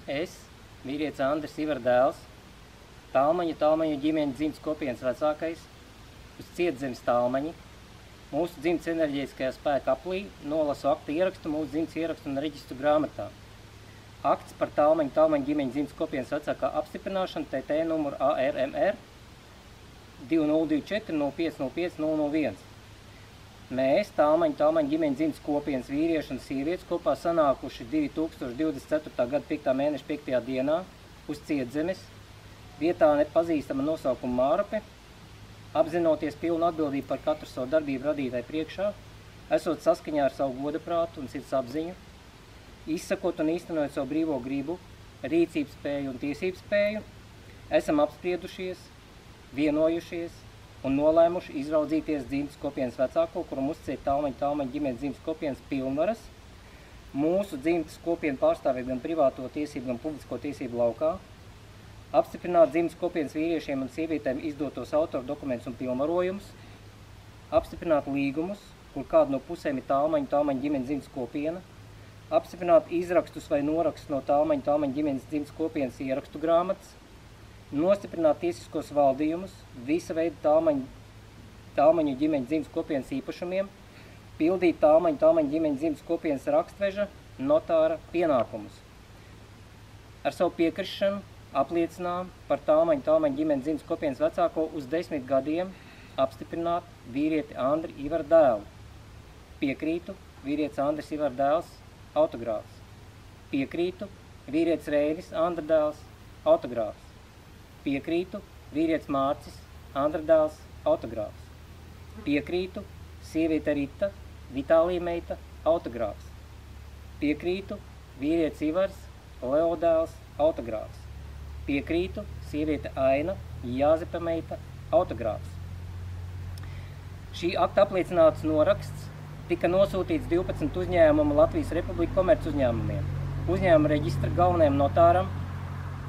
Es, vīrietis Andris Ivar dēls, Talmaņu ģimeņu dzimtas kopienas vecākais, uz Cietzemes Talmaņi, mūsu dzimtas enerģētiskajā spēka aplī, nolasu aktu ierakstu, mūsu dzimtas ierakstu un reģistru grāmatā. Akts par Talmaņu ģimeņu dzimtas kopienas vecākā apstiprināšanu TT numuru ARMR 2024 0505 001. Mēs, Talmaņu ģimeņu dzimtas kopienas vīrieši un sievietes, kopā sanākuši 2024. gada 5. mēneša 5. dienā uz Cietzemes, vietā nepazīstama nosaukuma Mārupe, apzinoties pilnu atbildību par katru savu darbību radītāju priekšā, esot saskaņā ar savu godaprātu un sirds apziņu, izsakot un īstenojot savu brīvo gribu, rīcības spēju un tiesības spēju, esam apspriedušies, vienojušies un nolēmuši izraudzīties dzimtas kopienas vecāko, kuram uzciet Talmaņu ģimenes dzimtas kopienas pilnvaras, mūsu dzimtas kopienu pārstāvēt gan privāto tiesību, gan publisko tiesību laukā, apstiprināt dzimtas kopienas vīriešiem un sievietēm izdotos autoru dokumentus un pilnvarojumus, apstiprināt līgumus, kur kādu no pusēm ir Talmaņu ģimenes dzimtas kopiena, apstiprināt izrakstus vai norakstus no Talmaņu ģimenes dzimtas kopienas ierakstu grāmatas, nostiprināt tiesiskos valdījumus, visa veida Talmaņu ģimeņu dzimtas kopienas īpašumiem, pildīt Talmaņu ģimeņu dzimtas kopienas rakstveža, notāra pienākumus. Ar savu piekrišanu apliecinām par Talmaņu ģimenes dzimtas kopienas vecāko uz 10 gadiem apstiprināt vīrieti Andri Ivar dēlu. Piekrītu, vīrietis Andris Ivar dēls, autogrāfs. Piekrītu, vīrietis Reinis Andra dēls, autogrāfs. Piekrītu, vīrietis Mārcis Andra dēls, autogrāfs. Piekrītu, sieviete Rita, Vitālija meita, autogrāfs. Piekrītu, vīrietis Ivars, Leo dēls, autogrāfs. Piekrītu, sieviete Aina, Jāzepa meita, autogrāfs. Šī akta apliecināts noraksts tika nosūtīts 12 uzņēmumu Latvijas Republika komerc uzņēmumiem, uzņēmuma reģistra galvenajam notāram,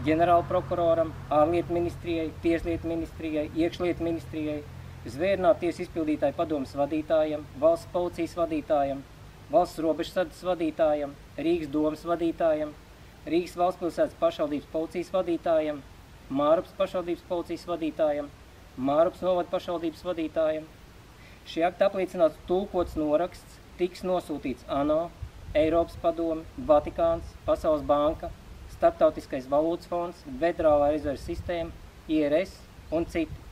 ģenerāla prokuroram, ārlietu ministrijai, tieslietu ministrijai, iekšlietu ministrijai, Zvērnātu tiesu izpildītāju padomes vadītājam, valsts policijas vadītājam, valsts robežsardzes vadītājam, Rīgas domas vadītājam, Rīgas valstspilsētas pašvaldības policijas vadītājam, Mārupas pašvaldības policijas vadītājam, Mārupas novada pašvaldības vadītājam. Šī akta apliecināts tulkots noraksts tiks nosūtīts ANO, Eiropas padome, Vatikāns, Pasaules banka, Starptautiskais valūtas fonds, Federālā rezerves sistēma, IRS un citi.